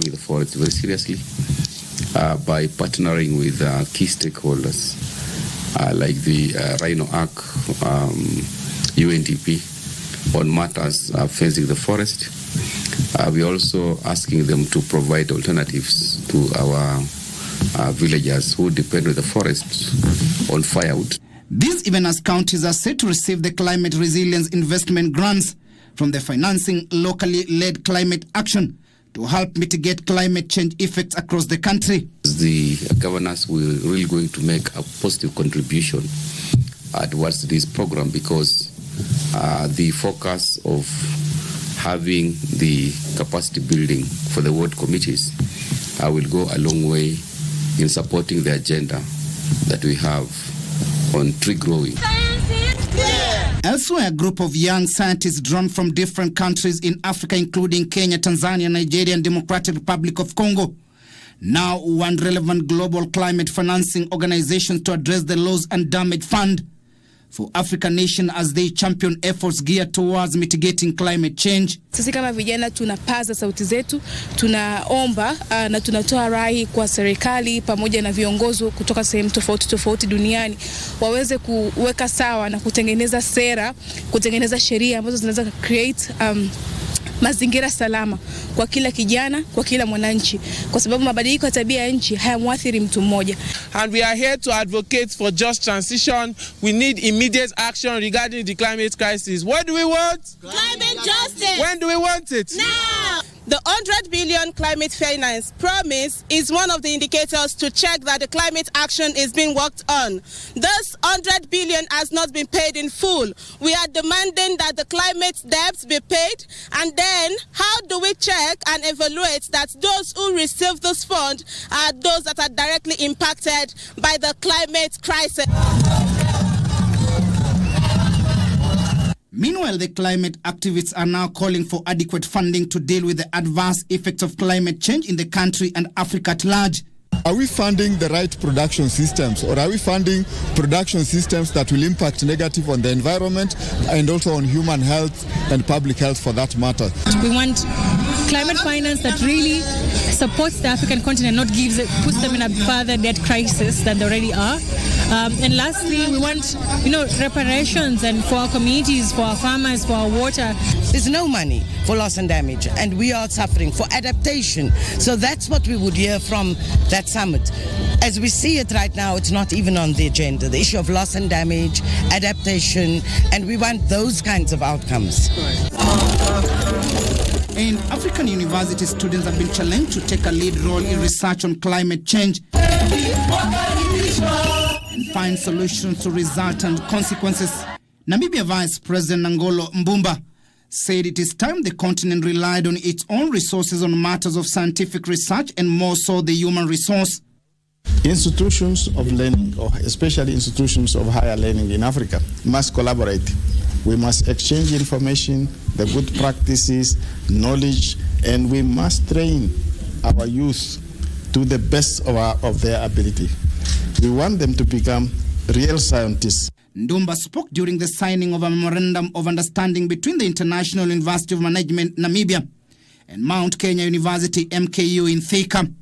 taking the forest very seriously by partnering with key stakeholders like the Rhino Arc, UNDP, on matters facing the forest. We're also asking them to provide alternatives to our villagers who depend on the forest on firewood. This even as counties are set to receive the climate resilience investment grants from the financing locally led climate action to help mitigate climate change effects across the country. The governors will really going to make a positive contribution towards this program because the focus of having the capacity building for the ward committees will go a long way in supporting the agenda that we have on tree growing. Elsewhere, a group of young scientists drawn from different countries in Africa, including Kenya, Tanzania, Nigeria, and Democratic Republic of Congo, now want relevant global climate financing organizations to address the loss and damage fund for African nations as they champion efforts geared towards mitigating climate change. Sisi kama vijana tunapaza sauti zetu, tunaomba na tunatoa rai kwa serikali pamoja na viongozi kutoka sehemu tofauti tofauti duniani waweze kuweka sawa na kutengeneza sera, kutengeneza sheria ambazo zinaweza create mazingira salama kwa kila kijana, kwa kila mwananchi, kwa sababu mabadiliko ya tabia ya nchi hayamwathiri mtu mmoja. And we are here to advocate for just transition. We need immediate action regarding the climate crisis. What do we want? Climate justice. When do we want it? Now. The 100 billion climate finance promise is one of the indicators to check that the climate action is being worked on. This 100 billion has not been paid in full. We are demanding that the climate debts be paid, and then how do we check and evaluate that those who receive this fund are those that are directly impacted by the climate crisis? Meanwhile, the climate activists are now calling for adequate funding to deal with the adverse effects of climate change in the country and Africa at large. Are we funding the right production systems, or are we funding production systems that will impact negative on the environment and also on human health and public health for that matter? We want climate finance that really supports the African continent, not puts them in a further debt crisis than they already are. And lastly, we want, reparations and for our communities, for our farmers, for our water. There's no money for loss and damage, and we are suffering for adaptation. So that's what we would hear from that summit. As we see it right now, it's not even on the agenda. The issue of loss and damage, adaptation, and we want those kinds of outcomes. In African universities, students have been challenged to take a lead role in research on climate change and find solutions to resultant consequences. Namibia Vice President Nangolo Mbumba said it is time the continent relied on its own resources on matters of scientific research and more so the human resource. Institutions of learning, or especially institutions of higher learning in Africa, must collaborate. We must exchange information, the good practices, knowledge, and we must train our youth to the best of their ability. We want them to become real scientists. Ndumba spoke during the signing of a memorandum of understanding between the International University of Management, Namibia, and Mount Kenya University, MKU, in Thika.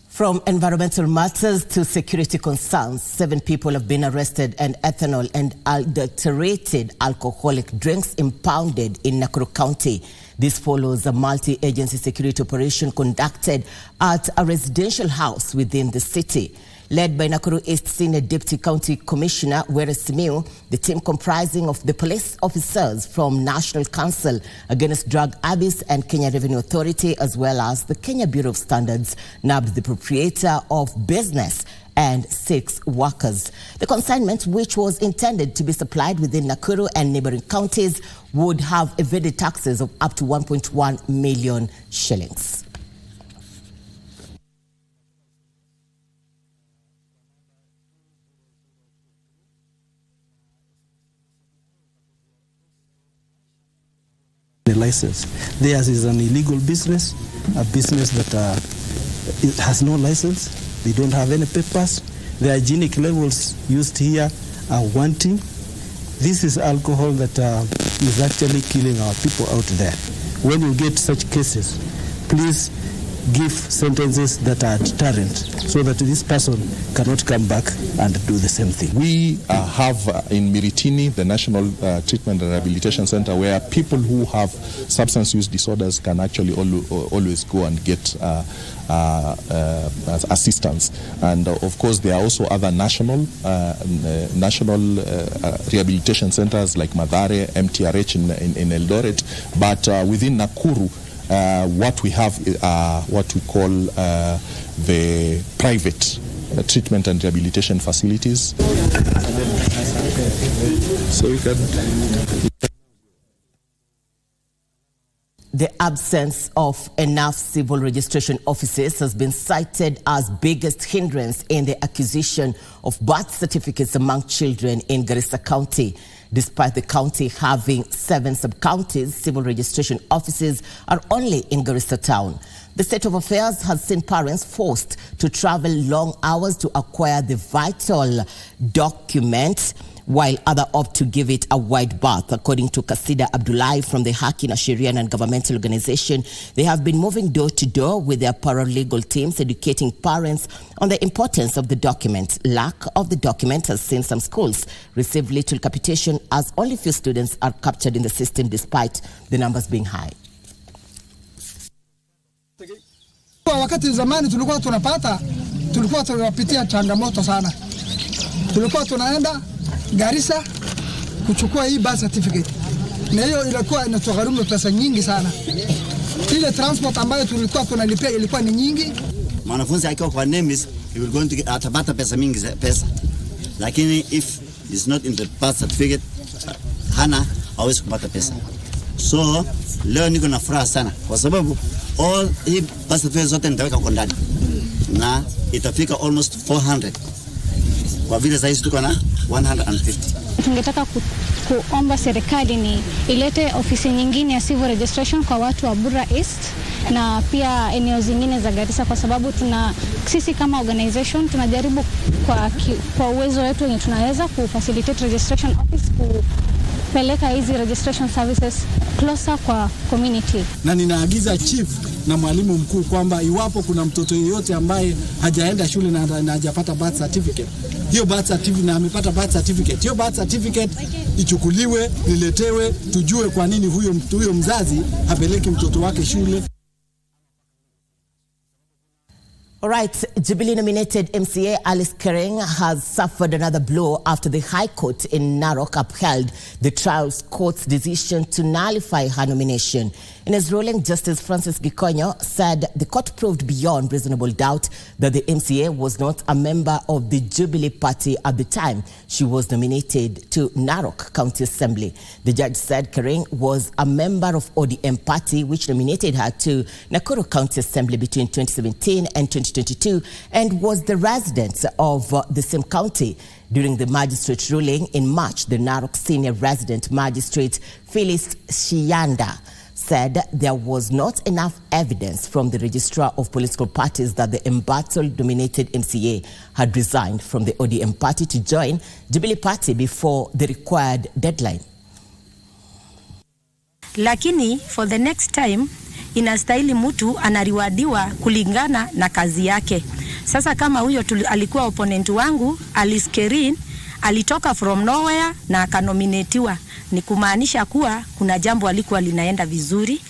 From environmental matters to security concerns, 7 people have been arrested and ethanol and adulterated alcoholic drinks impounded in Nakuru County. This follows a multi-agency security operation conducted at a residential house within the city. Led by Nakuru East Senior Deputy County Commissioner Were Simiu, the team comprising of the police officers from National Council Against Drug Abuse and Kenya Revenue Authority, as well as the Kenya Bureau of Standards, nabbed the proprietor of business and 6 workers. The consignment, which was intended to be supplied within Nakuru and neighboring counties, would have evaded taxes of up to 1.1 million shillings. The license. Theirs is an illegal business, a business that it has no license. They don't have any papers. The hygienic levels used here are wanting, This is alcohol that is actually killing our people out there. When you get such cases, please give sentences that are deterrent so that this person cannot come back and do the same thing. We have in Miritini the National Treatment and Rehabilitation Center, where people who have substance use disorders can actually always go and get assistance. And of course there are also other national rehabilitation centers like Madare, MTRH in Eldoret, but within Nakuru what we have are what we call the private treatment and rehabilitation facilities. So we can. The absence of enough civil registration offices has been cited as biggest hindrance in the acquisition of birth certificates among children in Garissa County. Despite the county having 7 sub-counties, civil registration offices are only in Garissa town. The state of affairs has seen parents forced to travel long hours to acquire the vital document, while others opt to give it a wide berth. According to Kasida Abdullahi from the Haki na Sheria non-governmental organization, they have been moving door to door with their paralegal teams, educating parents on the importance of the document. Lack of the document has seen some schools receive little capitation, as only few students are captured in the system despite the numbers being high. Wakati zamani tulikuwa tunapitia changamoto sana. Tulikuwa tunaenda Garissa kuchukua hii birth certificate. Na hiyo ilikuwa inatugharimu pesa nyingi sana. Ile transport ambayo tulikuwa tunalipia ilikuwa ni nyingi. Mwanafunzi akiwa kwa NEMIS, he will going to atapata pesa mingi pesa. Lakini if it's not in the birth certificate, hana hawezi kupata pesa. So leo niko na furaha sana kwa sababu all hii birth certificate zote nitaweka kwa ndani. Na itafika almost 400. Kwa vile sasa tuko na 150. Tungetaka kuomba serikali ni ilete ofisi nyingine ya civil registration kwa watu wa Bura East na pia eneo zingine za Garissa, kwa sababu sisi kama organization tunajaribu kwa uwezo wetu wenye tunaweza kufacilitate registration office, kupeleka hizi registration services closer kwa community. Na ninaagiza chief na mwalimu mkuu kwamba iwapo kuna mtoto yeyote ambaye hajaenda shule na hajapata birth certificate, hiyo birth certificate na amepata birth certificate, hiyo birth certificate ichukuliwe, niletewe, tujue kwa nini huyo mzazi hapeleki mtoto wake shule. All right, Jubilee-nominated MCA Alice Kering has suffered another blow after the High Court in Narok upheld the trial court's decision to nullify her nomination. In his ruling, Justice Francis Gikonyo said the court proved beyond reasonable doubt that the MCA was not a member of the Jubilee Party at the time she was nominated to Narok County Assembly. The judge said Kering was a member of ODM Party, which nominated her to Nakuru County Assembly between 2017 and 2022, and was the resident of the same county. During the magistrate ruling in March, the Narok senior resident magistrate Phyllis Shianda said there was not enough evidence from the registrar of political parties that the embattled-dominated MCA had resigned from the ODM party to join Jubilee Party before the required deadline. Lakini for the next time inastahili mtu anariwadiwa kulingana na kazi yake. Sasa kama huyo alikuwa opponent wangu Alice Kering, alitoka from nowhere na akanominatiwa, ni kumaanisha kuwa kuna jambo alikuwa linaenda vizuri.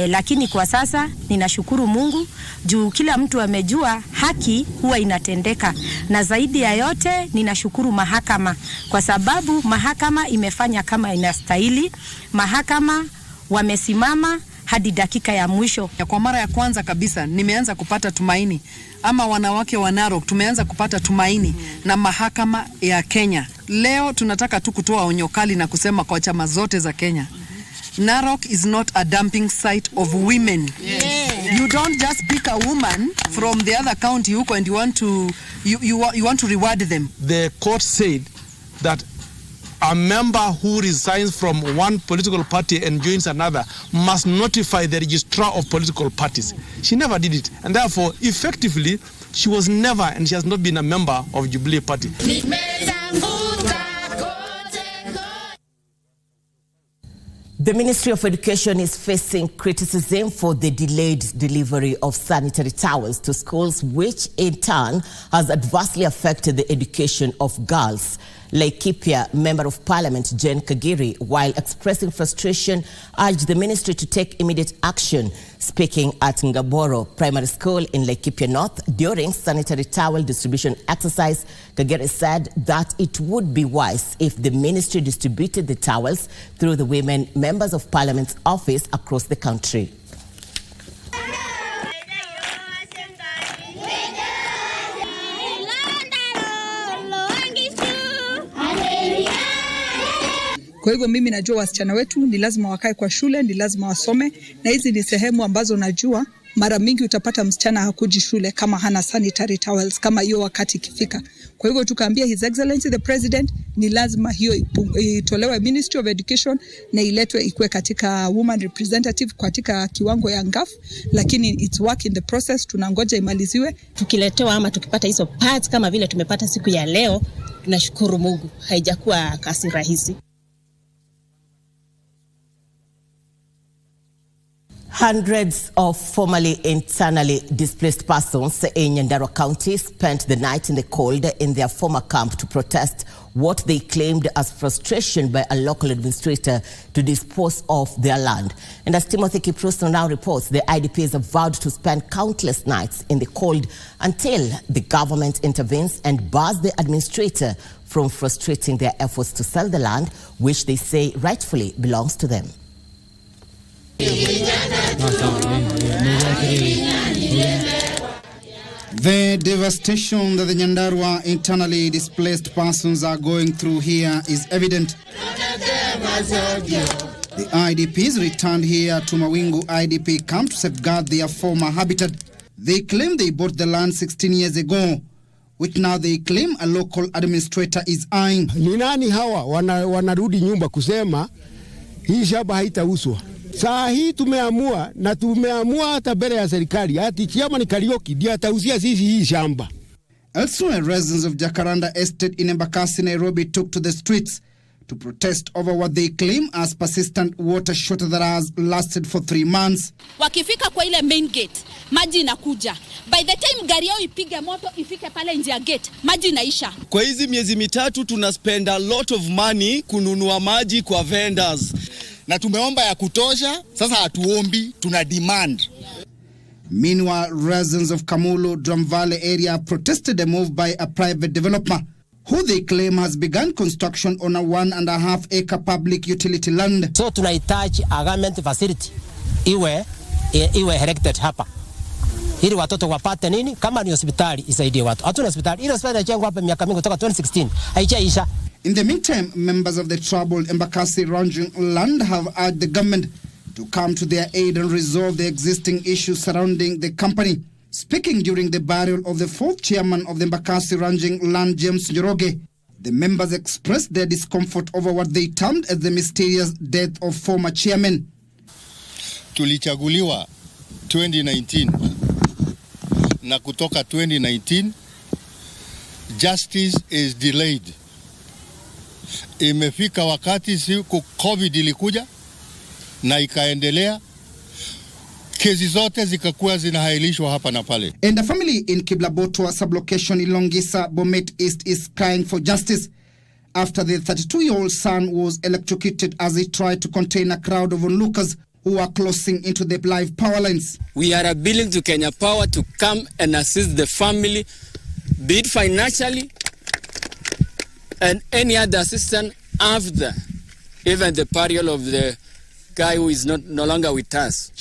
Lakini kwa sasa ninashukuru Mungu juu kila mtu amejua haki huwa inatendeka, na zaidi ya yote ninashukuru mahakama kwa sababu mahakama imefanya kama inastahili. Mahakama wamesimama hadi dakika ya mwisho. Kwa mara ya kwanza kabisa nimeanza kupata tumaini, ama wanawake wa Narok tumeanza kupata tumaini na mahakama ya Kenya. Leo tunataka tu kutoa onyo kali na kusema kwa chama zote za Kenya, Narok is not a dumping site of women. You don't just pick a woman from the other county huko and you want to reward them. The court said that a member who resigns from one political party and joins another must notify the registrar of political parties. She never did it, and therefore, effectively, she was never, and she has not been a member of Jubilee Party. The Ministry of Education is facing criticism for the delayed delivery of sanitary towels to schools, which in turn has adversely affected the education of girls. Laikipia Member of Parliament Jane Kagiri, while expressing frustration, urged the ministry to take immediate action. Speaking at Ngaboro Primary School in Laikipia North during sanitary towel distribution exercise, Kagiri said that it would be wise if the ministry distributed the towels through the women members of Parliament's office across the country. Kwa hivyo mimi najua wasichana wetu ni lazima wakae kwa shule, ni lazima wasome, na hizi ni sehemu ambazo najua mara mingi utapata msichana hakuji shule kama hana sanitary towels kama hiyo wakati ikifika. Kwa hivyo tukaambia His Excellency the President ni lazima hiyo itolewe Ministry of Education na iletwe ikuwe katika woman representative katika kiwango ya ngaf, lakini it's work in the process, tunangoja imaliziwe. Tukiletewa ama tukipata hizo parts kama vile tumepata siku ya leo, tunashukuru Mungu, haijakuwa kasi rahisi. Hundreds of formerly internally displaced persons in Nyandarua County spent the night in the cold in their former camp to protest what they claimed as frustration by a local administrator to dispose of their land. And as Timothy Kipruso now reports, the IDPs have vowed to spend countless nights in the cold until the government intervenes and bars the administrator from frustrating their efforts to sell the land, which they say rightfully belongs to them. The devastation that the Nyandarua internally displaced persons are going through here is evident. The IDPs returned here to Mawingu IDP camp to safeguard their former habitat. They claim they bought the land 16 years ago, which now they claim a local administrator is eyeing. Ni nani hawa wanarudi nyumba kusema hii shamba haitauzwa? Saa hii tumeamua hata mbele ya serikali ati chama ni Karioki ndio atauzia sisi hii shamba. Elsewhere, residents of Jacaranda Estate in Embakasi, Nairobi took to the streets to protest over what they claim as persistent water shortage that has lasted for 3 months. Wakifika kwa ile main gate, maji inakuja. By the time gari yao ipige moto ifike pale nje ya gate, maji inaisha. Kwa hizi miezi mitatu tuna spend a lot of money kununua maji kwa vendors. Na tumeomba ya kutosha, sasa hatuombi, tuna demand. Meanwhile, residents of Kamulu, Drum Valley area protested a move by a private developer who they claim has begun construction on a 1.5 acre public utility land. So tunahitaji a government facility iwe erected hapa. Ili watoto wapate nini? Kama ni hospitali isaidie watu. Hatuna hospitali. Ile hospitali inajengwa hapa miaka mingi kutoka 2016. Haijaisha. In the meantime, members of the troubled Embakasi ranching land have urged the government to come to their aid and resolve the existing issues surrounding the company. Speaking during the burial of the 4th chairman of the Embakasi ranching land, James Njoroge, the members expressed their discomfort over what they termed as the mysterious death of former chairman. Tulichaguliwa 2019 na kutoka 2019 justice is delayed. Imefika wakati siku COVID ilikuja na ikaendelea, kesi zote zikakuwa zinahailishwa hapa na pale. And a family in Kiblabotwa sublocation in Longisa, Bomet East is crying for justice after the 32-year-old son was electrocuted as he tried to contain a crowd of onlookers who are closing into the live power lines. We are appealing to Kenya Power to come and assist the family, be it financially and any other assistance after even the burial of the guy who is no longer with us.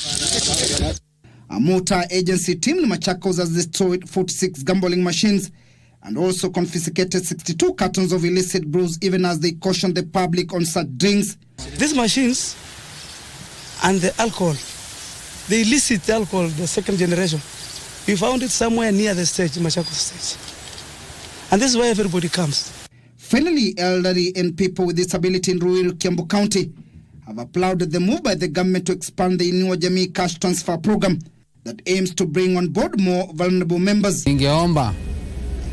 A motor agency team in Machakos has destroyed 46 gambling machines and also confiscated 62 cartons of illicit brews, even as they cautioned the public on such drinks. These machines and the alcohol, the illicit alcohol, the second generation, we found it somewhere near the stage, Machakos stage. And this is where everybody comes. Finally, elderly and people with disability in rural Kiambu County have applauded the move by the government to expand the Inua Jamii cash transfer program that aims to bring on board more vulnerable members. Ningeomba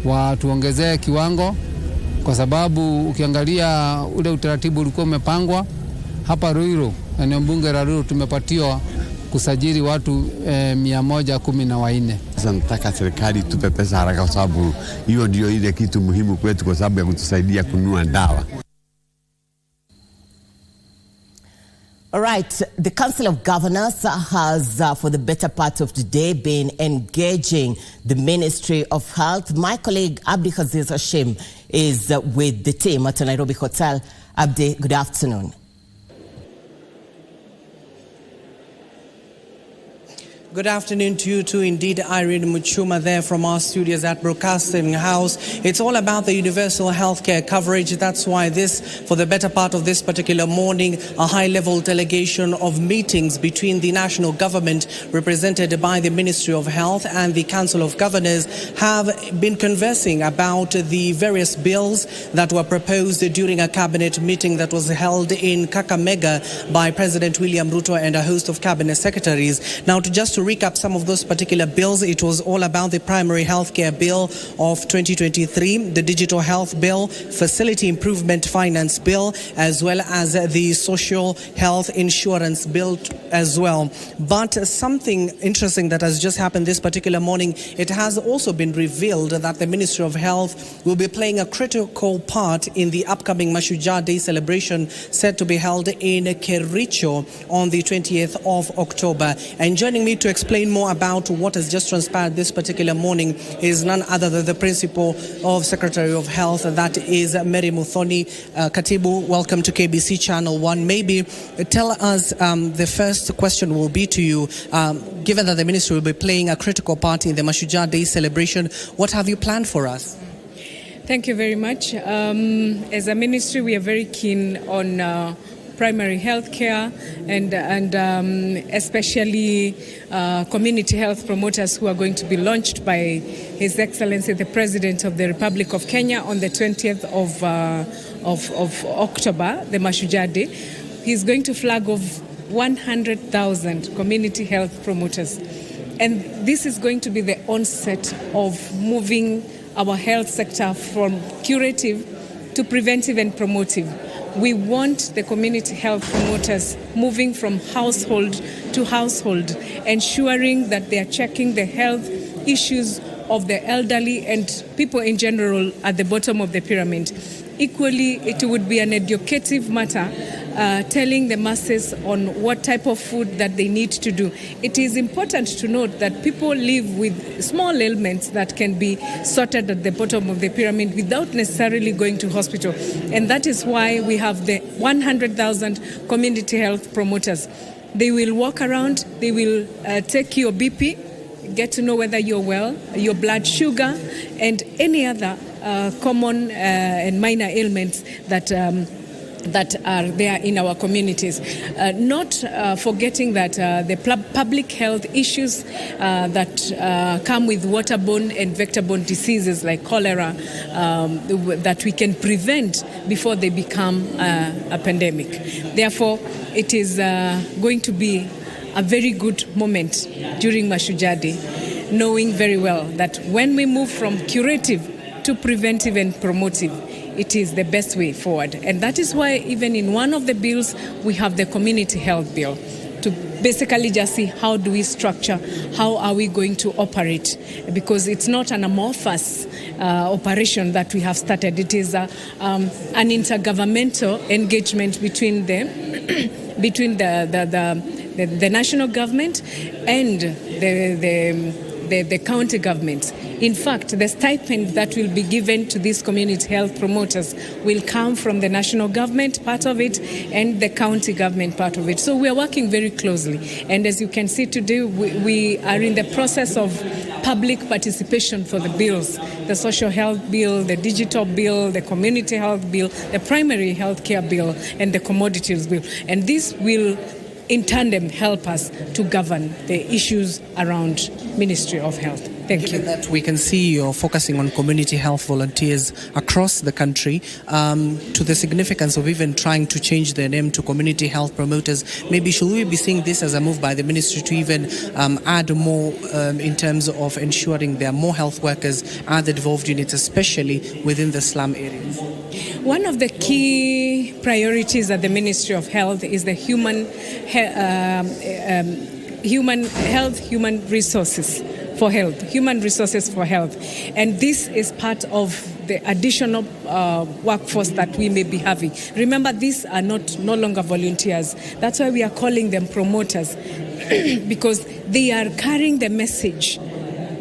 watuongezee kiwango kwa sababu ukiangalia ule utaratibu ulikuwa umepangwa Hapa Ruiru, eneo bunge la Ruiru, tumepatiwa kusajili watu 114. Sasa nataka serikali tupe pesa haraka, kwa sababu hiyo ndio ile kitu muhimu kwetu, kwa sababu ya kutusaidia kununua dawa. All right, the Council of Governors has, for the better part of today, been engaging the Ministry of Health. My colleague Abdi Aziz Hashim is with the team at the Nairobi Hotel. Abdi, good afternoon. Good afternoon to you too. Indeed, Irene Muchuma there from our studios at Broadcasting House. It's all about the universal healthcare coverage. That's why for the better part of this particular morning, a high-level delegation of meetings between the national government, represented by the Ministry of Health, and the Council of Governors have been conversing about the various bills that were proposed during a cabinet meeting that was held in Kakamega by President William Ruto and a host of cabinet secretaries. Now, to recap some of those particular bills, it was all about the Primary Healthcare Bill of 2023, the Digital Health Bill, Facility Improvement Finance Bill, as well as the Social Health Insurance Bill as well. But something interesting that has just happened this particular morning, it has also been revealed that the Ministry of Health will be playing a critical part in the upcoming Mashujaa Day celebration set to be held in Kericho on the 20th of October. And joining me to explain more about what has just transpired this particular morning is none other than the Principal of Secretary of Health, that is Mary Muthoni. Katibu, welcome to KBC Channel 1. Maybe tell us, the first question will be to you, given that the Ministry will be playing a critical part in the Mashujaa Day celebration, what have you planned for us? Thank you very much. As a ministry, we are very keen on primary health care and especially community health promoters who are going to be launched by His Excellency the President of the Republic of Kenya on the 20th of October, the Mashujaa Day. He's going to flag off 100,000 community health promoters. And this is going to be the onset of moving our health sector from curative to preventive and promotive. We want the community health promoters moving from household to household, ensuring that they are checking the health issues of the elderly and people in general at the bottom of the pyramid. Equally, it would be an educative matter, telling the masses on what type of food that they need to do. It is important to note that people live with small ailments that can be sorted at the bottom of the pyramid without necessarily going to hospital. And that is why we have the 100,000 community health promoters. They will walk around, they will take your BP, get to know whether you're well, your blood sugar, and any other common and minor ailments that are there in our communities. Not forgetting that the public health issues that come with waterborne and vector-borne diseases like cholera that we can prevent before they become a pandemic. Therefore, it is going to be a very good moment during Mashujaa Day, knowing very well that when we move from curative to preventive and promotive, it is the best way forward. And that is why even in one of the bills, we have the community health bill to basically just see how do we structure, how are we going to operate, because it's not an amorphous operation that we have started. It is an intergovernmental engagement between the national government and the county government. In fact, the stipend that will be given to these community health promoters will come from the national government, part of it, and the county government, part of it. So we are working very closely. And as you can see today, we are in the process of public participation for the bills, the social health bill, the digital bill, the community health bill, the primary health care bill, and the commodities bill. And this will in tandem help us to govern the issues around Ministry of Health. Thank Given you. that we can see you're focusing on community health volunteers across the country, to the significance of even trying to change their name to community health promoters, maybe should we be seeing this as a move by the ministry to even add more in terms of ensuring there are more health workers at the devolved units, especially within the slum areas? One of the key priorities at the Ministry of Health is the human resources for health. And this is part of the additional workforce that we may be having. Remember, these are no longer volunteers. That's why we are calling them promoters, because they are carrying the message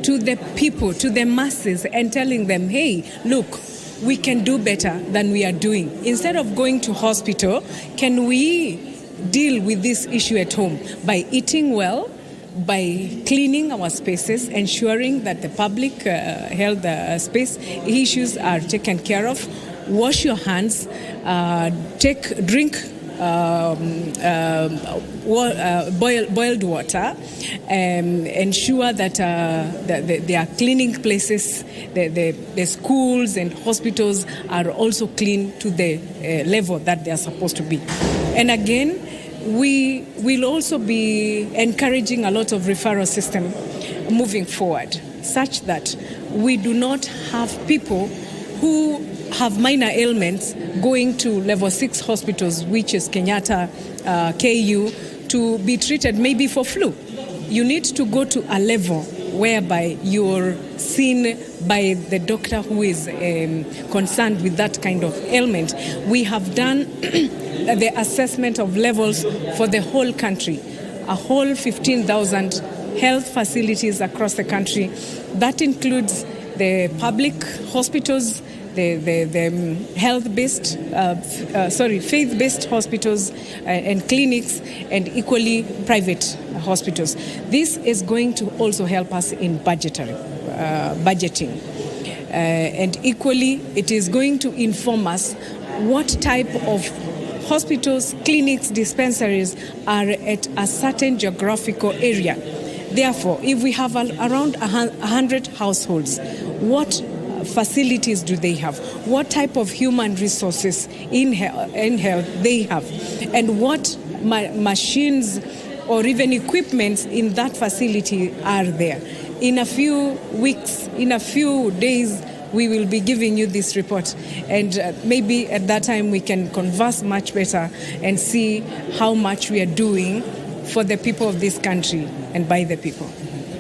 to the people, to the masses, and telling them, hey, look, we can do better than we are doing. Instead of going to hospital, can we deal with this issue at home by eating well, by cleaning our spaces, ensuring that the public health space issues are taken care of, wash your hands, drink boiled water, ensure that they are cleaning places, the schools and hospitals are also clean to the level that they are supposed to be. And again, we will also be encouraging a lot of referral system moving forward, such that we do not have people who have minor ailments going to level 6 hospitals, which is Kenyatta, KU, to be treated maybe for flu. You need to go to a level whereby you're seen by the doctor who is concerned with that kind of ailment. We have done the assessment of levels for the whole country, a whole 15,000 health facilities across the country. That includes the public hospitals, the faith-based hospitals and clinics, and equally private hospitals. This is going to also help us in budgeting. And equally, it is going to inform us what type of hospitals, clinics, dispensaries are at a certain geographical area. Therefore, if we have around 100 households, what facilities do they have? What type of human resources in health they have? And what machines or even equipment in that facility are there? In a few weeks, in a few days, we will be giving you this report, and maybe at that time we can converse much better and see how much we are doing for the people of this country and by the people.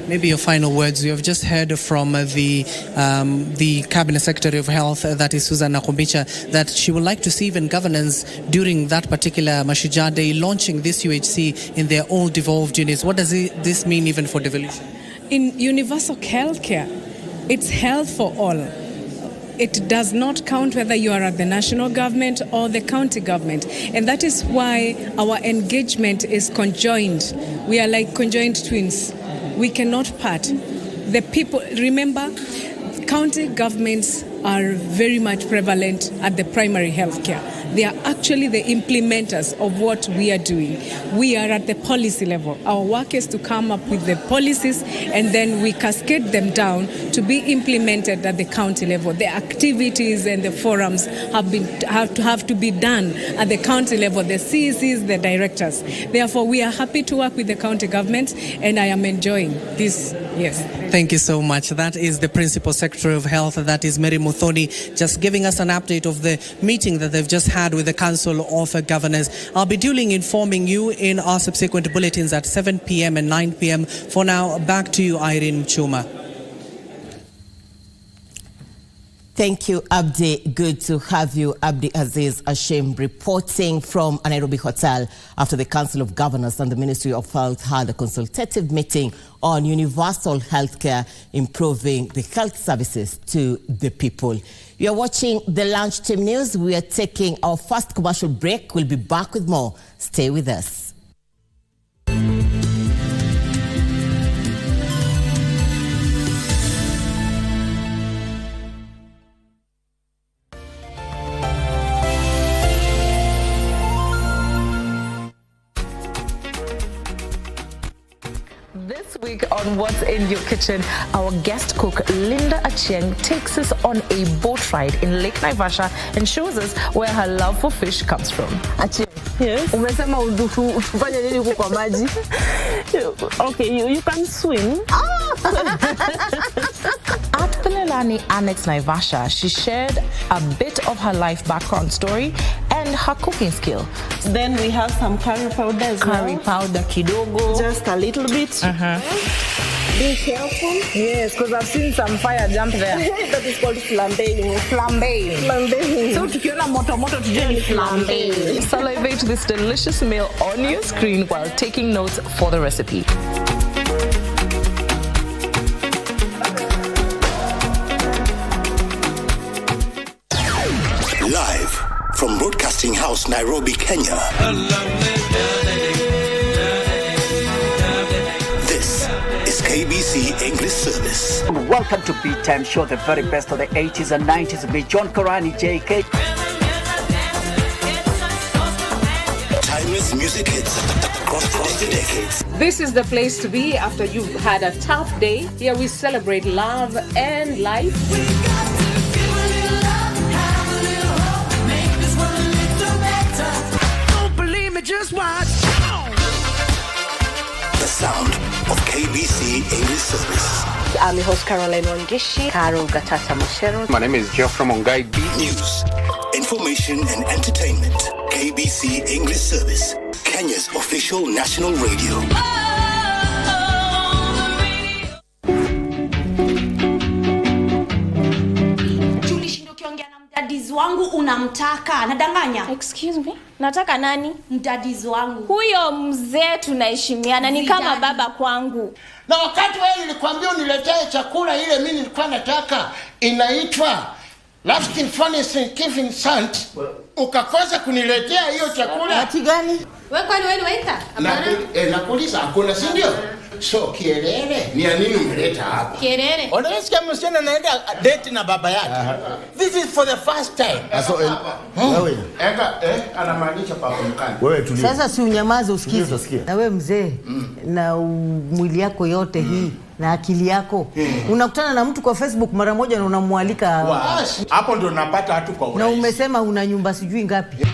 Maybe your final words. You have just heard from the Cabinet Secretary of Health, that is Susan Nakumbicha, that she would like to see even governors during that particular Mashujaa Day launching this UHC in their all devolved units. What does this mean even for devolution? In universal healthcare, it's health for all. It does not count whether you are at the national government or the county government. And that is why our engagement is conjoined. We are like conjoined twins. We cannot part. The people, remember, county governments are very much prevalent at the primary health care. They are actually the implementers of what we are doing. We are at the policy level. Our work is to come up with the policies, and then we cascade them down to be implemented at the county level. The activities and the forums have to be done at the county level, the CECs, the directors. Therefore, we are happy to work with the county government, and I am enjoying this. Yes. Thank you so much. That is the Principal Secretary of Health, that is Mary Muthoni, just giving us an update of the meeting that they've just had with the Council of Governors. I'll be duly informing you in our subsequent bulletins at 7 p.m. and 9 p.m. For now, back to you, Irene Muchuma. Thank you, Abdi. Good to have you. Abdi Aziz Hashim reporting from a Nairobi hotel after the Council of Governors and the Ministry of Health had a consultative meeting on universal healthcare, improving the health services to the people. You are watching the Lunchtime News. We are taking our first commercial break. We'll be back with more. Stay with us. This week on What's in Your Kitchen, our guest cook Linda Achieng takes us on a boat ride in Lake Naivasha and shows us where her love for fish comes from. Achieng, yes. Umesema ufanye nini huko kwa maji? Okay, you can swim. At the Lelani Annex Naivasha, she shared a bit of her life background story and her cooking skill. Then we have some curry powder as well. Curry powder kidogo. Just a little bit. Be careful. Yes, because I've seen some fire jump there. That is called flambeing. Flambeing. So tukiona moto tujue flambeing. Salivate this delicious meal on your screen while taking notes for the recipe. Live from Broadcasting House, Nairobi, Kenya. This is KBC English Service. Welcome to Beat Time Show, the very best of the 80s and 90s with John Korani, JK. Timeless music hits across the decades. This is the place to be after you've had a tough day. Here we celebrate love and life. Just watch. The sound of KBC English Service. I'm your host Caroline Wangishi, Carol Gatata Moshero. My name is Geoff from Ongai B. News, information and entertainment. KBC English Service, Kenya's official national radio. Mdadizi wangu unamtaka, nadanganya? Excuse me? Nataka nani? Mdadizi wangu. Huyo mzee tunaheshimiana, ni kama baba kwangu. Na wakati wewe nilikwambia uniletee chakula ile mimi nilikuwa nataka inaitwa Lasting Furnace Kevin Sant, ukakosa kuniletea hiyo chakula. Ati gani? Wewe kwani wewe waita? Nakuuliza hakuna, si ndio? So kielele ni ya nini umeleta hapa? Kielele. Unasikia msichana anaenda date na baba yake. This is for the first time. Wewe anamaanisha papa mkani. Wewe tulia. Sasa si unyamaze usikize. Na wewe mzee na mwili yako yote hii na akili yako unakutana na mtu kwa Facebook mara moja na unamwalika hapo ndio napata hatu kwa urahisi. Na umesema una nyumba sijui ngapi.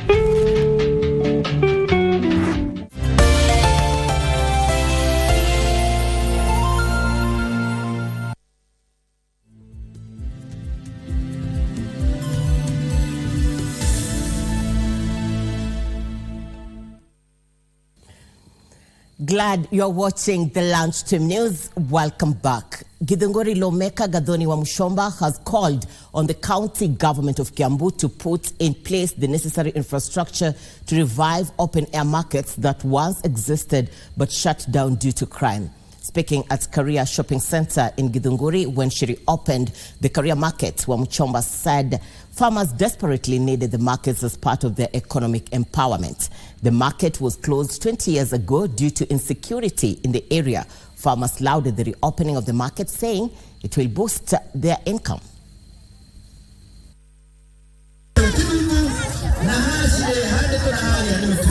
Glad you're watching the Lunchtime News. Welcome back. Githunguri Lomeka Gathoni wa Mushomba has called on the county government of Kiambu to put in place the necessary infrastructure to revive open-air markets that once existed but shut down due to crime. Speaking at Korea Shopping Center in Githunguri when she reopened the Korea market, Muchuma said farmers desperately needed the markets as part of their economic empowerment. The market was closed 20 years ago due to insecurity in the area. Farmers lauded the reopening of the market, saying it will boost their income.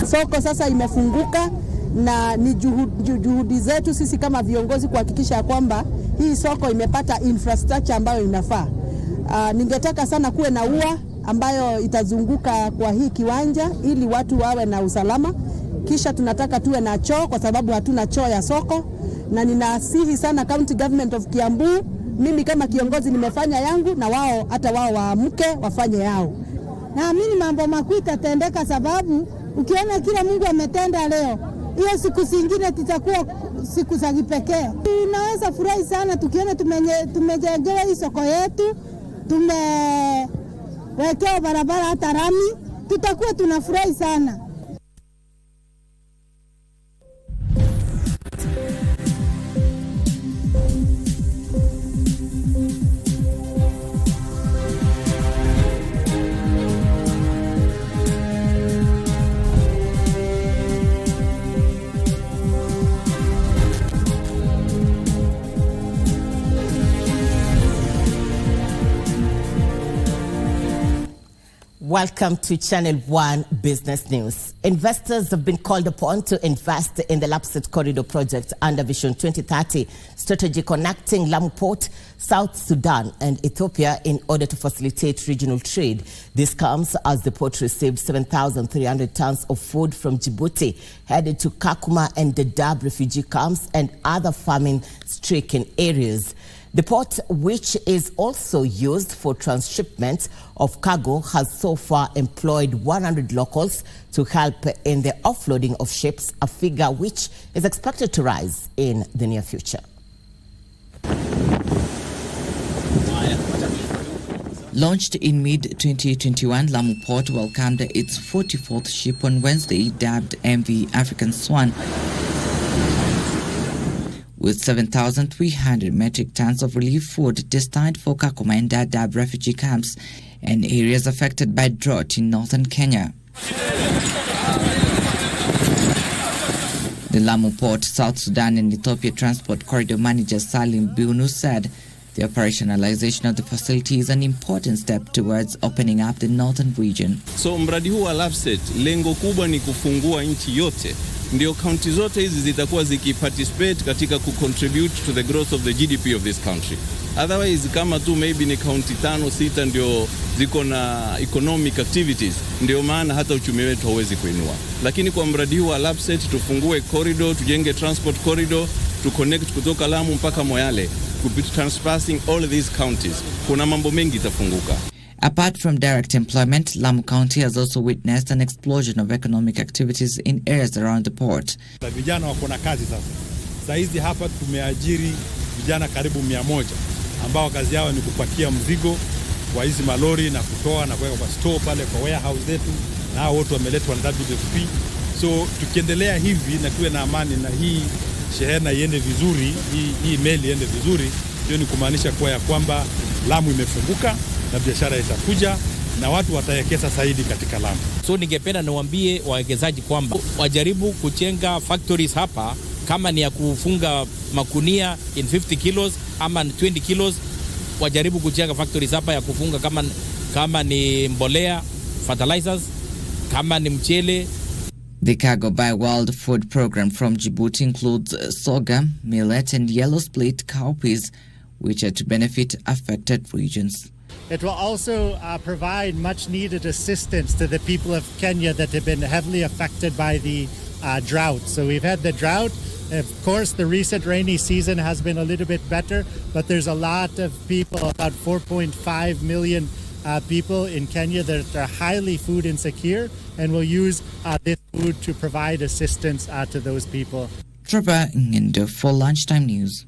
Soko sasa imefunguka na ni juhudi zetu sisi kama viongozi kuhakikisha kwamba hii soko imepata infrastructure ambayo inafaa. Ningetaka sana kuwe na ua ambayo itazunguka kwa hii kiwanja ili watu wawe na usalama. Kisha tunataka tuwe na choo kwa sababu hatuna choo ya soko, na ninasihi sana County Government of Kiambu, mimi kama kiongozi nimefanya yangu na wao hata wao waamke wafanye yao. Naamini mambo makuu itatendeka sababu ukiona kila Mungu ametenda leo, hiyo siku zingine tutakuwa siku za kipekee. Tunaweza furahi sana tukiona tumejengewa hii soko yetu, tumewekewa barabara hata rami, tutakuwa tunafurahi sana. Welcome to Channel 1 Business News. Investors have been called upon to invest in the Lapsset Corridor project under Vision 2030 strategy connecting Lamu Port, South Sudan and Ethiopia in order to facilitate regional trade. This comes as the port received 7,300 tons of food from Djibouti headed to Kakuma and Dadaab refugee camps and other famine-stricken areas. The port, which is also used for transshipment of cargo, has so far employed 100 locals to help in the offloading of ships, a figure which is expected to rise in the near future. Launched in mid-2021, Lamu Port welcomed its 44th ship on Wednesday, dubbed MV African Swan, with 7,300 metric tons of relief food destined for Kakuma and Dadaab refugee camps and areas affected by drought in northern Kenya. The Lamu Port, South Sudan and Ethiopia Transport Corridor Manager Salim Bunu said the operationalization of the facility is an important step towards opening up the northern region. So mradi huu wa Lapsset, lengo kubwa ni kufungua nchi yote. Ndio county zote hizi zitakuwa zikiparticipate katika kucontribute to the growth of the GDP of this country. Otherwise, kama tu maybe ni county 5-6 ndio ziko na economic activities, ndio maana hata uchumi wetu hauwezi kuinua. Lakini kwa mradi huu wa Lapsset tufungue corridor, tujenge transport corridor, to connect kutoka Lamu mpaka Moyale, transpassing all these counties. Kuna mambo mengi itafunguka. Apart from direct employment, Lamu County has also witnessed an explosion of economic activities in areas around the port. Vijana wako na kazi sasa. Saizi hapa tumeajiri vijana karibu 100 ambao kazi yao ni kupakia mzigo kwa hizi malori na kutoa na kuweka kwa store pale kwa warehouse zetu, na hao wote wameletwa na WFP. So tukiendelea hivi na tuwe na amani na hii shehena iende vizuri, hii meli iende vizuri, hiyo ni kumaanisha kwa ya kwamba Lamu imefunguka na biashara itakuja na watu watawekeza zaidi katika Lamu. So ningependa niwaambie wawekezaji kwamba wajaribu kujenga factories hapa, kama ni ya kufunga makunia in 50 kilos ama 20 kilos, wajaribu kujenga factories hapa ya kufunga kama ni mbolea, fertilizers, kama ni mchele. The Cargo by World Food Program from Djibouti includes sorghum, millet and yellow split cowpeas, which are to benefit affected regions. It will also provide much needed assistance to the people of Kenya that have been heavily affected by the drought. So we've had the drought. Of course, the recent rainy season has been a little bit better, but there's a lot of people, about 4.5 million people in Kenya that are highly food insecure, and will use this food to provide assistance to those people. Trevor Ngendo for Lunchtime News.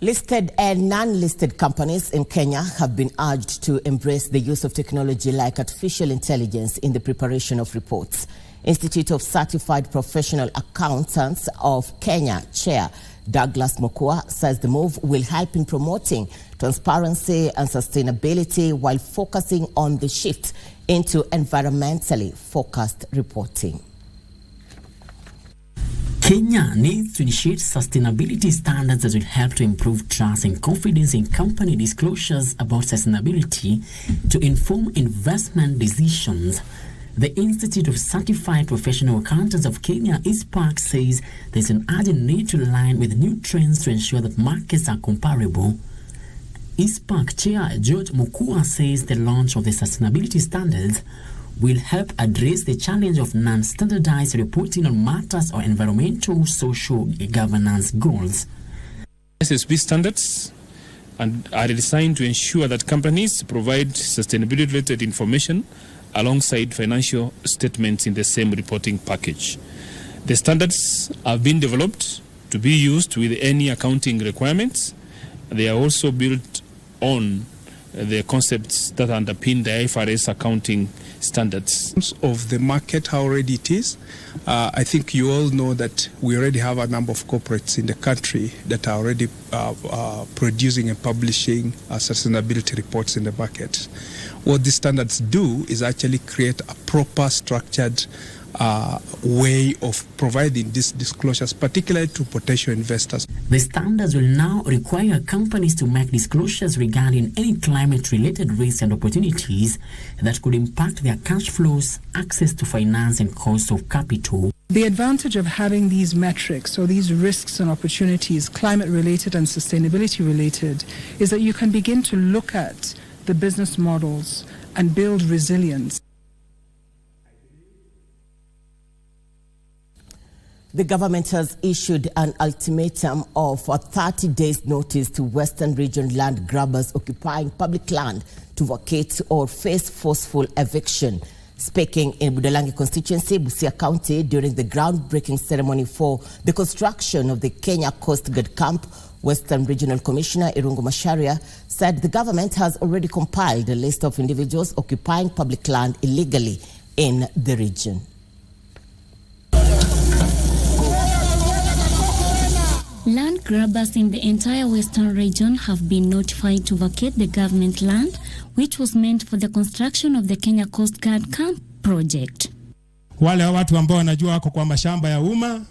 Listed and non-listed companies in Kenya have been urged to embrace the use of technology like artificial intelligence in the preparation of reports. Institute of Certified Professional Accountants of Kenya Chair Douglas Muchuma says the move will help in promoting transparency and sustainability while focusing on the shift into environmentally focused reporting. Kenya needs to initiate sustainability standards that will help to improve trust and confidence in company disclosures about sustainability to inform investment decisions. The Institute of Certified Professional Accountants of Kenya, ISPAC, says there's an urgent need to align with new trends to ensure that markets are comparable. ISPAC Chair George Muchuma says the launch of the sustainability standards will help address the challenge of non-standardized reporting on matters or environmental, social governance goals. SSB standards are designed to ensure that companies provide sustainability-related information alongside financial statements in the same reporting package. The standards have been developed to be used with any accounting requirements. They are also built on the concepts that underpin the IFRS accounting standards. Of the market, how ready it is. I think you all know that we already have a number of corporates in the country that are already producing and publishing sustainability reports in the market. What these standards do is actually create a proper structured way of providing these disclosures, particularly to potential investors. The standards will now require companies to make disclosures regarding any climate-related risks and opportunities that could impact their cash flows, access to finance, and cost of capital. The advantage of having these metrics or these risks and opportunities, climate-related and sustainability-related, is that you can begin to look at the business models and build resilience. The government has issued an ultimatum of a 30 days notice to Western Region land grabbers occupying public land to vacate or face forceful eviction. Speaking in Budalangi constituency, Busia County, during the groundbreaking ceremony for the construction of the Kenya Coast Guard camp, Western Regional Commissioner Irene Masharia said the government has already compiled a list of individuals occupying public land illegally in the region. Land grabbers in the entire Western region have been notified to vacate the government land, which was meant for the construction of the Kenya Coast Guard camp project. Wale watu ambao wanajua wako kwa mashamba ya umma,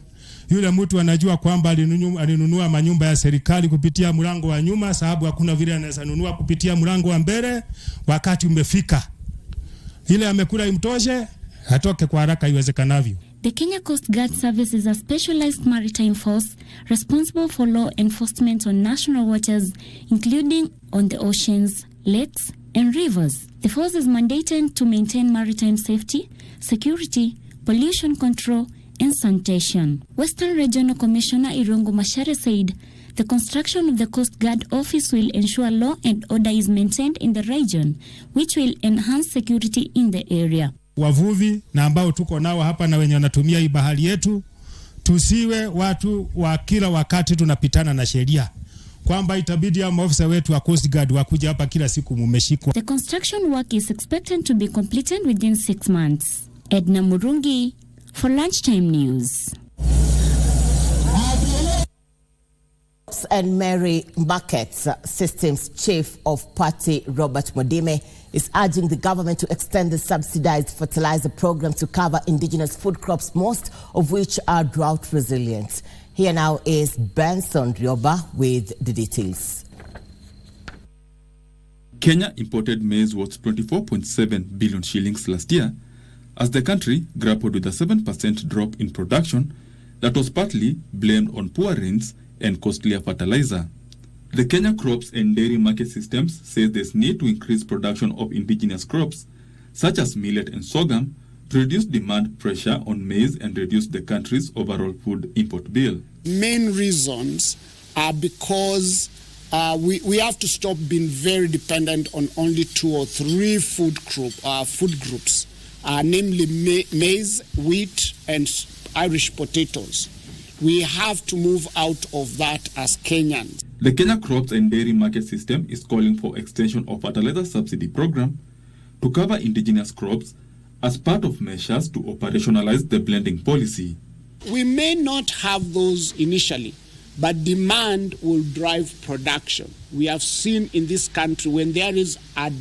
yule mtu anajua kwamba alinunua manyumba ya serikali kupitia mlango wa nyuma, sababu hakuna vile anaweza nunua kupitia mlango wa mbele, wakati umefika ile amekula imtoshe, atoke kwa haraka iwezekanavyo. The Kenya Coast Guard Service is a specialized maritime force responsible for law enforcement on national waters, including on the oceans, lakes, and rivers. The force is mandated to maintain maritime safety, security, pollution control, and sanitation. Western Regional Commissioner Irene Masharia said the construction of the Coast Guard office will ensure law and order is maintained in the region, which will enhance security in the area. Wavuvi na ambao tuko nao hapa na wenye wanatumia hii bahari yetu, tusiwe watu wa kila wakati tunapitana na sheria, kwamba itabidi ya maofisa wetu wa Coast Guard wakuja hapa kila siku mumeshikwa. The construction work is expected to be completed within 6 months. Edna Murungi for Lunchtime News. And Mary Buckets, Systems Chief of Party Robert Modime, is urging the government to extend the subsidized fertilizer program to cover indigenous food crops, most of which are drought resilient. Here now is Benson Rioba with the details. Kenya imported maize worth 24.7 billion shillings last year as the country grappled with a 7% drop in production that was partly blamed on poor rains and costlier fertilizer. The Kenya Crops and Dairy Market Systems says there's need to increase production of indigenous crops, such as millet and sorghum, to reduce demand pressure on maize and reduce the country's overall food import bill. Main reasons are because we have to stop being very dependent on only 2 or 3 food groups, namely maize, wheat, and Irish potatoes. We have to move out of that as Kenyans. The Kenya Crops and Dairy Market System is calling for extension of fertilizer subsidy program to cover indigenous crops as part of measures to operationalize the blending policy. We may not have those initially, but demand will drive production. We have seen in this country when there is an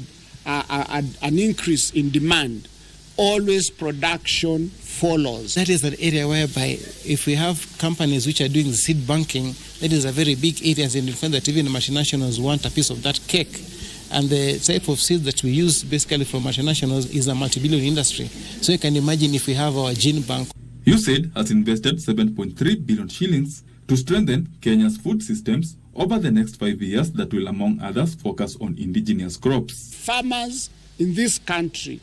increase in demand, always production follows. That is an area whereby if we have companies which are doing seed banking, that is a very big area, and in fact that even the multinationals want a piece of that cake. And the type of seed that we use basically from multinationals is a multi-billion industry. So you can imagine if we have our gene bank. USAID has invested 7.3 billion shillings to strengthen Kenya's food systems over the next 5 years that will, among others, focus on indigenous crops. Farmers in this country,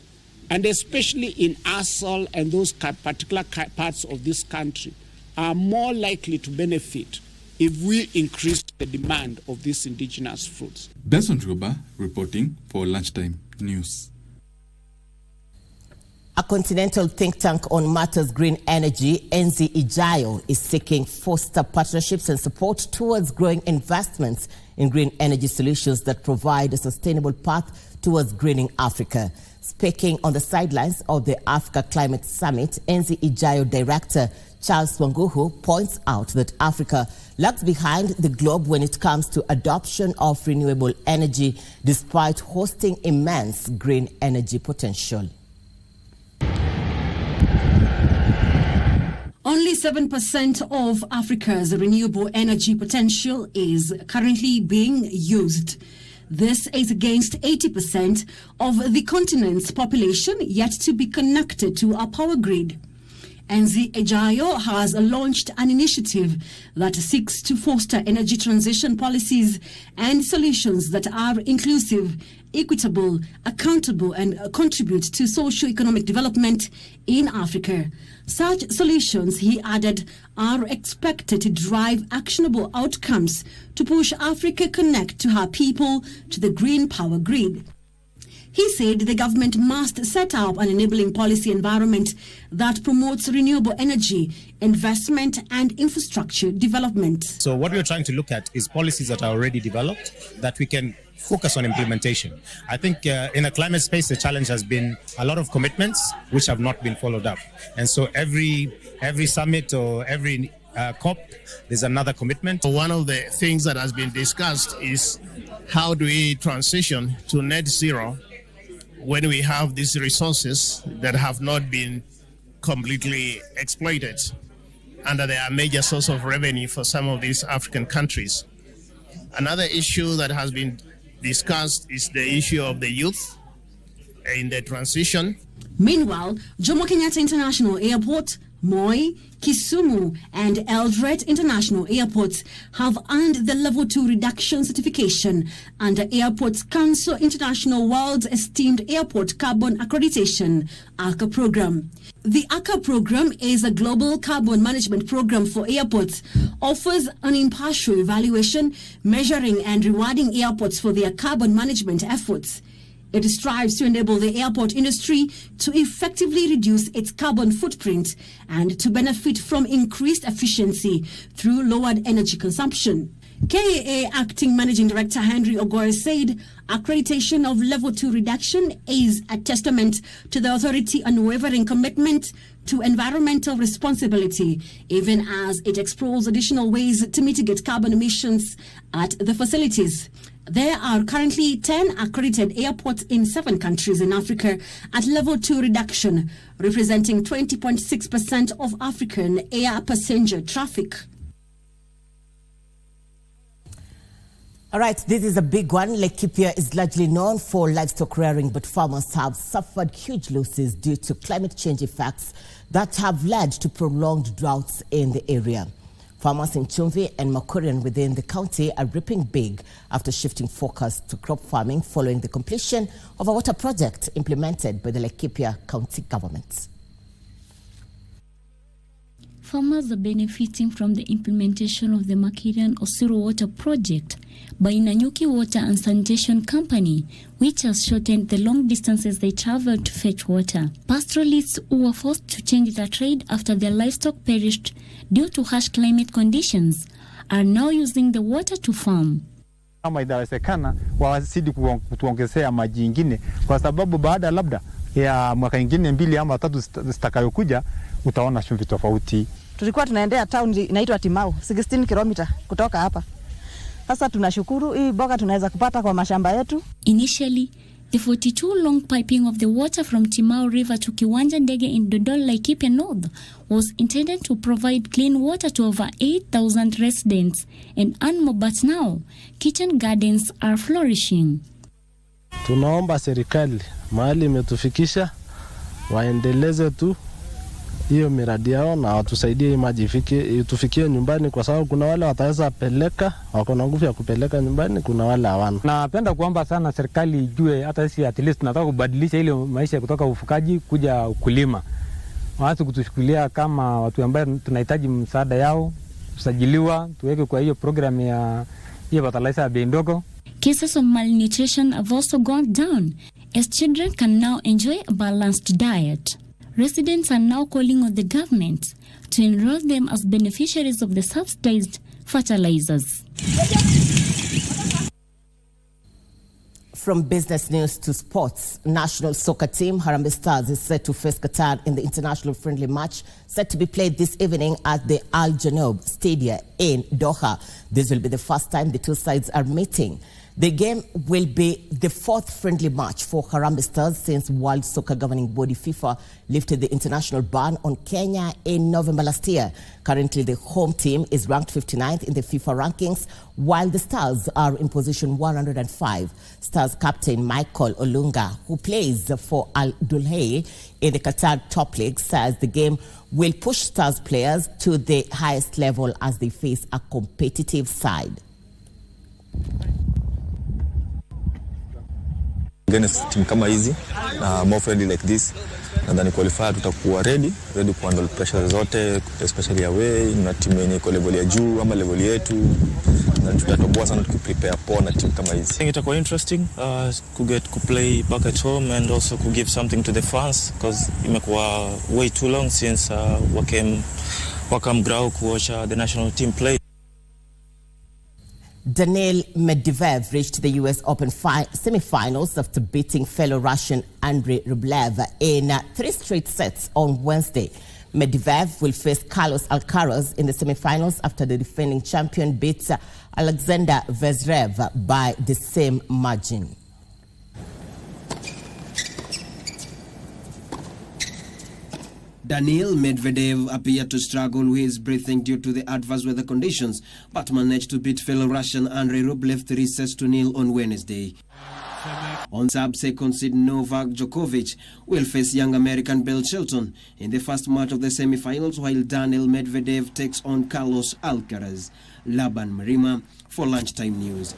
and especially in Asal and those particular parts of this country, are more likely to benefit if we increase the demand of these indigenous fruits. Benson Ruba reporting for Lunchtime News. A continental think tank on matters green energy, NZ Ijayo, is seeking foster partnerships and support towards growing investments in green energy solutions that provide a sustainable path towards greening Africa. Speaking on the sidelines of the Africa Climate Summit, NZ Ijayo Director Charles Wanguhu points out that Africa lags behind the globe when it comes to adoption of renewable energy, despite hosting immense green energy potential. Only 7% of Africa's renewable energy potential is currently being used. This is against 80% of the continent's population yet to be connected to a power grid. Enzi Ejayo has launched an initiative that seeks to foster energy transition policies and solutions that are inclusive, equitable, accountable, and contribute to socio-economic development in Africa. Such solutions, he added, are expected to drive actionable outcomes to push Africa connect to her people to the green power grid. He said the government must set up an enabling policy environment that promotes renewable energy, investment, and infrastructure development. So what we're trying to look at is policies that are already developed that we can focus on implementation. I think in a climate space, the challenge has been a lot of commitments which have not been followed up. And so every summit or every COP, there's another commitment. One of the things that has been discussed is how do we transition to net zero when we have these resources that have not been completely exploited, and that they are a major source of revenue for some of these African countries. Another issue that has been discussed is the issue of the youth in the transition. Meanwhile, Jomo Kenyatta International Airport, Moi, Kisumu, and Eldoret International Airports have earned the Level 2 reduction certification under Airports Council International World's Esteemed Airport Carbon Accreditation ACA program. The ACA program is a global carbon management program for airports, offers an impartial evaluation, measuring and rewarding airports for their carbon management efforts. It strives to enable the airport industry to effectively reduce its carbon footprint and to benefit from increased efficiency through lowered energy consumption. KAA Acting Managing Director Henry Ogoy said accreditation of Level 2 reduction is a testament to the authority's unwavering commitment to environmental responsibility, even as it explores additional ways to mitigate carbon emissions at the facilities. There are currently 10 accredited airports in 7 countries in Africa at Level 2 reduction, representing 20.6% of African air passenger traffic. All right, this is a big one. Laikipia is largely known for livestock rearing, but farmers have suffered huge losses due to climate change effects that have led to prolonged droughts in the area. Farmers in Chumvi and Makurian within the county are reaping big after shifting focus to crop farming following the completion of a water project implemented by the Laikipia County government. Farmers are benefiting from the implementation of the Makurian Osuru Water Project by Nanyuki Water and Sanitation Company, which has shortened the long distances they travel to fetch water. Pastoralists who were forced to change their trade after their livestock perished due to harsh climate conditions are now using the water to farm. Kama inawezekana wazidi kutuongezea maji ingine, kwa sababu baada labda ya mwaka ingine 2 ama 3 zitakayokuja utaona chumvi tofauti. Tulikuwa tunaendea town inaitwa Timau 16 km kutoka hapa. Sasa tunashukuru hii boga tunaweza kupata kwa mashamba yetu. Initially, the 42 long piping of the water from Timau River to Kiwanja Ndege in Dodol, Laikipia North was intended to provide clean water to over 8,000 residents and animals, but now kitchen gardens are flourishing. Tunaomba serikali mahali imetufikisha waendeleze tu hiyo miradi yao na watusaidie maji tufikie nyumbani, kwa sababu kuna wale wataweza peleka, wako na nguvu ya kupeleka nyumbani, kuna wale hawana. Napenda kuomba sana serikali ijue hata sisi at least tunataka kubadilisha ile maisha kutoka ufukaji kuja ukulima. Waache kutushukulia kama watu ambao tunahitaji msaada yao, tusajiliwa, tuweke kwa hiyo program ya hiyo fertilizer ya bei ndogo. Cases of malnutrition have also gone down as children can now enjoy a balanced diet. Residents are now calling on the government to enroll them as beneficiaries of the subsidized fertilizers. From business news to sports, national soccer team Harambee Stars is set to face Qatar in the international friendly match set to be played this evening at the Al Janoub Stadium in Doha. This will be the first time the two sides are meeting. The game will be the fourth friendly match for Harambee Stars since World Soccer Governing Body FIFA lifted the international ban on Kenya in November last year. Currently, the home team is ranked 59th in the FIFA rankings, while the Stars are in position 105. Stars captain Michael Olunga, who plays for Al Dulhey in the Qatar Top League, says the game will push Stars players to the highest level as they face a competitive side. Against team kama hizi na more friendly like this, nadhani qualifier tutakuwa ready ku handle pressure zote, especially away na team yenye iko level ya juu ama level yetu, na tutatoboa sana tukiprepare poa na team kama hizi. I think itakuwa interesting to play back at home and also to give something to the fans, because imekuwa way too long since wakam grau kuwatch the national team play. Daniil Medvedev reached the US Open semi-finals after beating fellow Russian Andrei Rublev in 3 straight sets on Wednesday. Medvedev will face Carlos Alcaraz in the semi-finals after the defending champion beats Alexander Zverev by the same margin. Daniil Medvedev appeared to struggle with his breathing due to the adverse weather conditions, but managed to beat fellow Russian Andrei Rublev 3-0 on Wednesday. On sub-second seed Novak Djokovic will face young American Bill Shelton in the first match of the semi-finals, while Daniil Medvedev takes on Carlos Alcaraz. Laban Marima for Lunchtime News.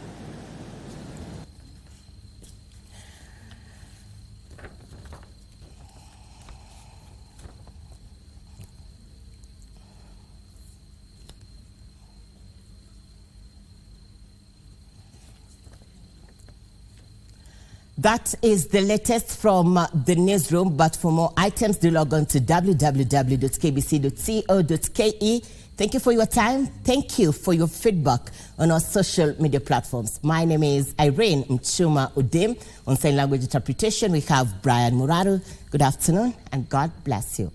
That is the latest from the newsroom, but for more items, do log on to www.kbc.co.ke. Thank you for your time. Thank you for your feedback on our social media platforms. My name is Irene Muchuma Udim. On sign language interpretation, we have Brian Muraru. Good afternoon and God bless you.